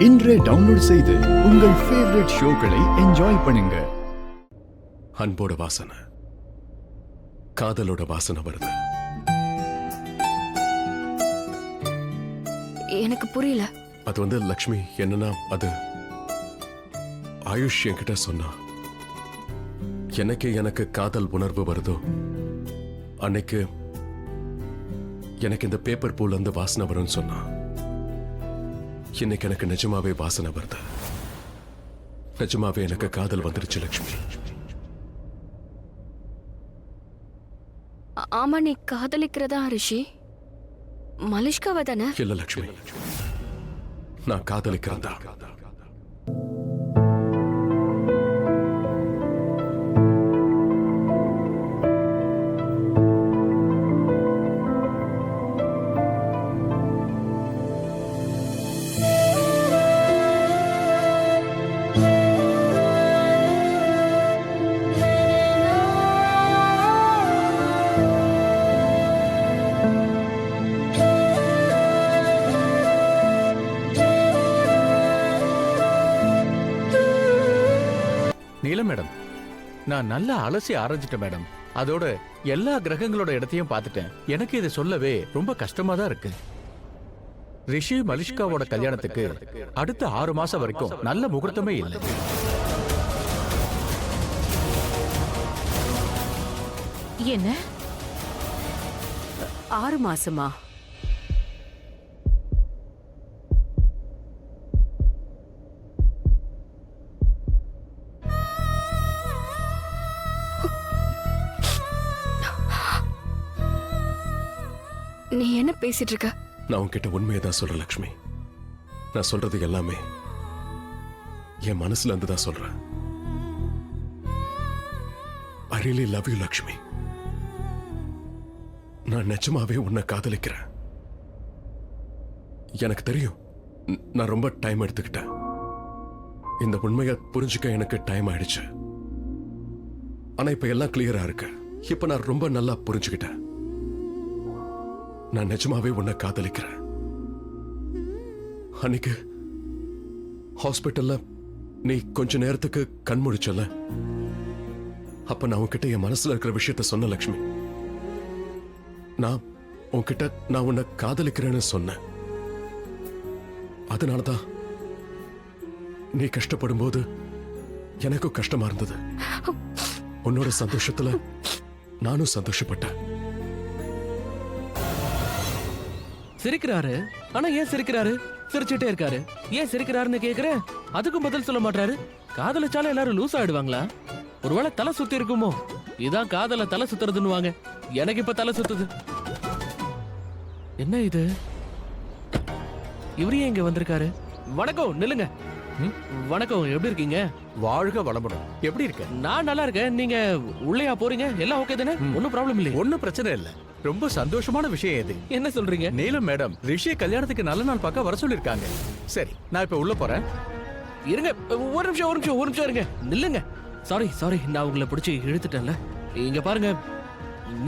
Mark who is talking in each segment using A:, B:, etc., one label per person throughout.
A: இன்றே டவுன்லோட் செய்து உங்கள் ஃபேவரட் ஷோக்களை என்ஜாய் பண்ணுங்க.
B: அன்போட வாசனை, காதலோட வாசனை வருது.
C: எனக்கு புரியல.
B: அது லக்ஷ்மி, என்னன்னா அது ஆயுஷ் என்கிட்ட சொன்னா, எனக்கு காதல் உணர்வு வருதோ அன்னைக்கு எனக்கு இந்த பேப்பர் பூல இருந்து வாசனை வரும்னு சொன்னா. இன்னைக்கு எனக்கு நிஜமாவே வாசனை வருது. நிஜமாவே எனக்கு காதல் வந்துருச்சு லக்ஷ்மி.
C: ஆமா, நீ காதலிக்கிறதா ரிஷி? மலிஷ்காவை தானே?
B: இல்ல லக்ஷ்மி, நான் காதலிக்கிறேன்.
D: நீலம் மேடம், நான் நல்லா அலசி ஆரஞ்சிட்டேன் மேடம். அதோட எல்லா கிரகங்களோட இடத்தையும் பார்த்துட்டேன். எனக்கு இதை சொல்லவே ரொம்ப கஷ்டமா தான் இருக்கு. ரிஷி மலிஷ்காவோட கல்யாணத்துக்கு அடுத்த 6 மாசம் வரைக்கும் நல்ல முகூர்த்தமே இல்லை.
E: என்ன 6 மாசமா?
C: நீ என்ன பேசிட்டு இருக்க?
B: நான் உன்கிட்ட உண்மையை தான் சொல்றேன் லக்ஷ்மி. நான் சொல்றது எல்லாமே என் மனசுல இருந்து தான் சொல்றேன். I really love you Lakshmi. நான் நிஜமாவே உன்னை காதலிக்கிறேன். எனக்கு தெரியும் நான் ரொம்ப டைம் எடுத்துக்கிட்டேன். இந்த உண்மையை புரிஞ்சுக்க எனக்கு டைம் ஆயிடுச்சு. ஆனா இப்ப எல்லாம் கிளியரா இருக்கு. இப்ப நான் ரொம்ப நல்லா புரிஞ்சுக்கிட்டேன். நான் நிஜமாவே உன்னை காதலிக்கிறேன். அன்னைக்கு ஹாஸ்பிட்டல்ல நீ கொஞ்ச நேரத்துக்கு கண் முழிச்சல, அப்ப நான் உன்கிட்ட என் மனசுல இருக்கிற விஷயத்த சொன்ன லக்ஷ்மி. நான் உன்கிட்ட நான் உன்னை காதலிக்கிறேன்னு சொன்னேன். அதனாலதான் நீ கஷ்டப்படும் போது எனக்கும் கஷ்டமா இருந்தது. உன்னோட சந்தோஷத்துல நானும் சந்தோஷப்பட்டேன்.
F: சிரிக்கிறாரு, ஆனா ஏன் சிரிக்கிறாரு? சிரிச்சுட்டே இருக்காரு, ஏன் சிரிக்கிறாருன்னு கேக்குறேன். அதுக்கும் பதில் சொல்ல மாட்டாரு. காதலிச்சாலும் எல்லாரும் லூஸ் ஆயிடுவாங்களா? ஒருவேளை தலை சுத்தி இருக்குமோ? இதான் காதல தலை சுத்துறதுன்னு வாங்க. எனக்கு இப்ப தலை சுத்துது. என்ன இது? இவரு இங்க வந்திருக்காரு? வணக்கம், நில்லுங்க. வணக்கம், எப்படி இருக்கீங்க?
D: வாழ்க வளமுடன். எப்படி இருக்க?
F: நான் நல்லா இருக்கேன். நீங்க உள்ளேயா போறீங்க? எல்லாம் ஓகே தானே? ஒன்னும் ப்ராப்ளம் இல்லையே?
D: ஒன்னும் பிரச்சனை இல்ல. ரொம்ப சந்தோஷமான விஷயம் இது.
F: என்ன சொல்றீங்க?
D: நீலம் மேடம் ரிஷி கல்யாணத்துக்கு நல்ல நாள் பார்க்க வர சொல்லிருக்காங்க. சரி, நான் இப்ப உள்ள போறேன்.
F: இருங்க, ஒரு நிமிஷம் இருங்க. நில்லுங்க. சாரி, நான் உங்களை பிடிச்சி இழுத்துட்டேன்ல. இங்க பாருங்க,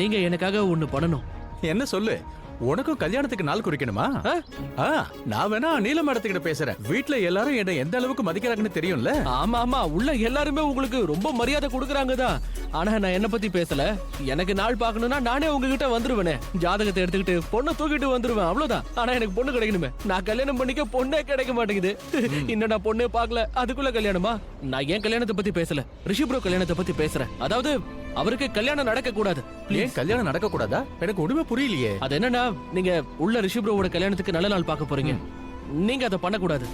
F: நீங்க எனக்காக ஒண்ணு பண்ணணும்.
D: என்ன சொல்லு? உனக்கும் கல்யாணத்துக்கு நாள் குறிக்கணுமா? நான் வேணா நீலம் மேடத்துக்கிட்ட பேசுறேன். வீட்டுல எல்லாரும் என்ன எந்த அளவுக்கு மதிக்கிறாங்கன்னு தெரியும்ல.
F: ஆமா, உள்ள எல்லாருமே உங்களுக்கு ரொம்ப மரியாதை கொடுக்கறாங்கதான். ஆனா நான் என்ன பத்தி பேசல. எனக்கு நாள் பார்க்கணும்னா நானே உங்ககிட்ட வந்துருவேனே. ஜாதகத்தை எடுத்துக்கிட்டு பொண்ணை தூக்கிட்டு வந்துருவேன், அவ்வளவுதான். ஆனா எனக்கு பொண்ணு கிடைக்கணுமே. நான் கல்யாணம் பண்ணிக்க பொண்ணே கிடைக்க மாட்டேங்குது. இன்னும் நான் பொண்ணே பார்க்கல, அதுக்குள்ள கல்யாணமா? நான் ஏன் கல்யாணத்தை பத்தி பேசல, ரிஷி ப்ரோ கல்யாணத்தை பத்தி பேசுறேன். அதாவது அவருக்கு கல்யாணம் நடக்க கூடாது.
D: ஏன் கல்யாணம் நடக்க கூடாதா? எனக்கு ஒண்ணுமே புரியலையே.
F: அது என்னன்னா, நீங்க உள்ள ரிஷி ப்ரோவோட கல்யாணத்துக்கு நல்ல நாள் பார்க்க போறீங்க. நீங்க அதை பண்ணக்கூடாது.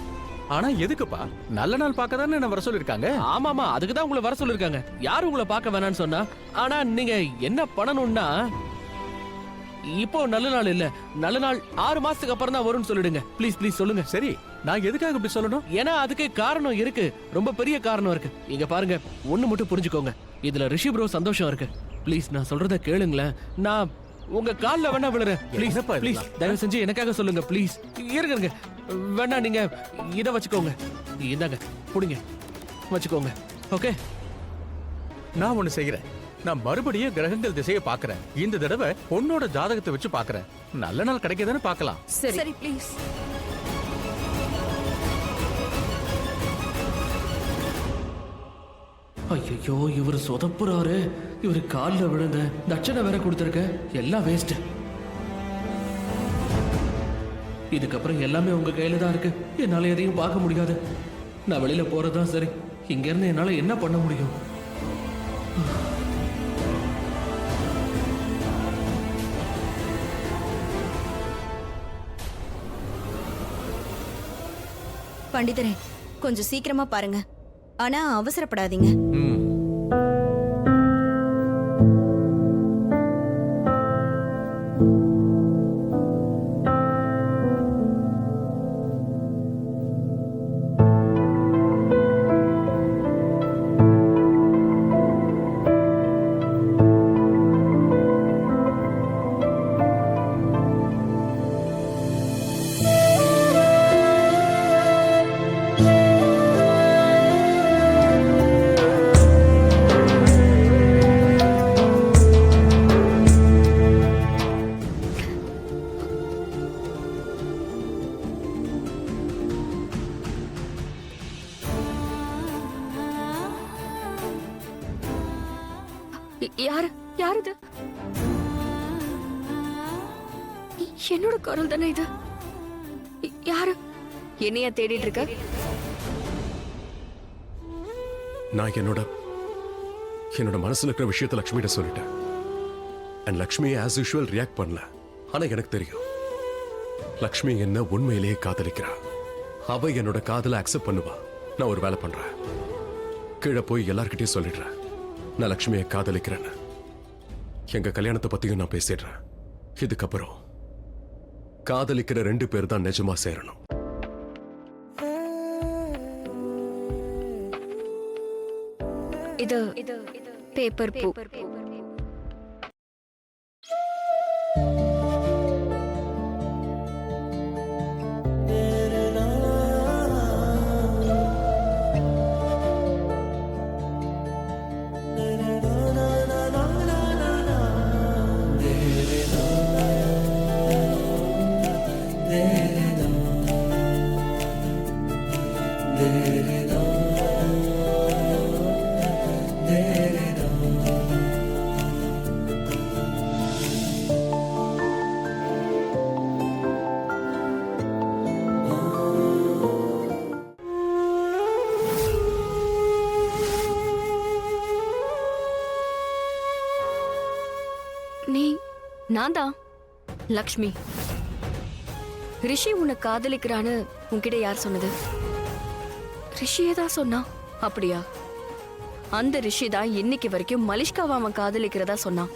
D: ஆனா எதுக்குப்பா? நல்ல நாள் பார்க்க தானே என்ன வர சொல்லிருக்காங்க.
F: ஆமாமா, அதுக்கு தான் உங்களை வர சொல்லிருக்காங்க. யாரும் உங்களை பார்க்க வேணாம்னு சொன்னா? ஆனா நீங்க என்ன பண்ணணும்னா, இப்போ நல்ல நாள் இல்ல, நல்ல நாள் 6 மாசத்துக்கு அப்புறம் தான் வரும்னு சொல்லிடுங்க. ப்ளீஸ் சொல்லுங்க.
D: சரி, நான் எதுக்காக இப்படி சொல்லணும்?
F: ஏன்னா அதுக்கு காரணம் இருக்கு, ரொம்ப பெரிய காரணம் இருக்கு. இங்க பாருங்க, ஒண்ணு மட்டும் புரிஞ்சுக்கோங்க. இதுல ரிஷி ப்ரோ சந்தோஷம் இருக்கு. ப்ளீஸ் நான் சொல்றத கேளுங்களேன். நான் உங்க கால்ல வேணா விழுறேன். ப்ளீஸ் தயவு செஞ்சு எனக்காக சொல்லுங்க. ப்ளீஸ் இருங்க. வேணா நீங்க இத வச்சுக்கோங்க. இந்தாங்க, புடிங்க, வச்சுக்கோங்க. ஓகே,
D: நான் ஒண்ணு செய்யறேன். நான் மறுபடியும் கிரகங்கள் திசையை பாக்குறேன். இந்த தடவை பொண்ணோட ஜாதகத்தை வச்சு பாக்குறேன். நல்ல நாள் கிடைக்கதானே பார்க்கலாம்.
E: சரி ப்ளீஸ்.
F: ஐயோ இவர் சொதப்புறாரு. இவர் காலில் விழுந்த தட்சணை வேற கொடுத்துருக்க, எல்லாம் வேஸ்ட். இதுக்கப்புறம் எல்லாமே உங்க கையில தான் இருக்கு. என்னால எதையும் பார்க்க முடியாது. நான் வெளியில போறதுதான் சரி. இங்க இருந்து என்னால என்ன பண்ண முடியும்?
G: பண்டிதரே, கொஞ்சம் சீக்கிரமா பாருங்க. ஆனா அவசரப்படாதீங்க.
B: ம்.
C: யாரு யார் இது? என்னோட குரல் தானே இது? யாரு என்னைய தேடிட்டு இருக்க?
B: நான் என்னோட மனசுல இருக்கிற விஷயத்தை லக்ஷ்மிகிட்ட சொல்லிட்டேன். And Lakshmi as usual react பண்ணல. ஆனா எனக்கு தெரியும் லக்ஷ்மி என்ன உண்மையிலேயே காதலிக்கிறா. அவ என்னோட காதலை அக்செப்ட் பண்ணுவா. நான் ஒரு வேலை பண்றேன். கீழே போய் எல்லார்கிட்டயும் சொல்லிடுறேன் நான் லக்ஷ்மியை காதலிக்கிறேன்னு. எங்க கல்யாணத்தை பத்தியும் நான் பேசிடுறேன். இதுக்கப்புறம் காதலிக்கிற 2 பேர் தான் நிஜமா சேரணும்.
C: இது பேப்பர் பூ. நான் தான் லக்ஷ்மி. ரிஷி உன்னை காதலிக்கிறான்னு உன்கிட்ட யார் சொன்னது? ரிஷியே தான் சொன்னா. அப்படியா? அந்த ரிஷி தான் இன்னைக்கு வரைக்கும் மலிஷ்காவை அவன் காதலிக்கிறதா சொன்னான்.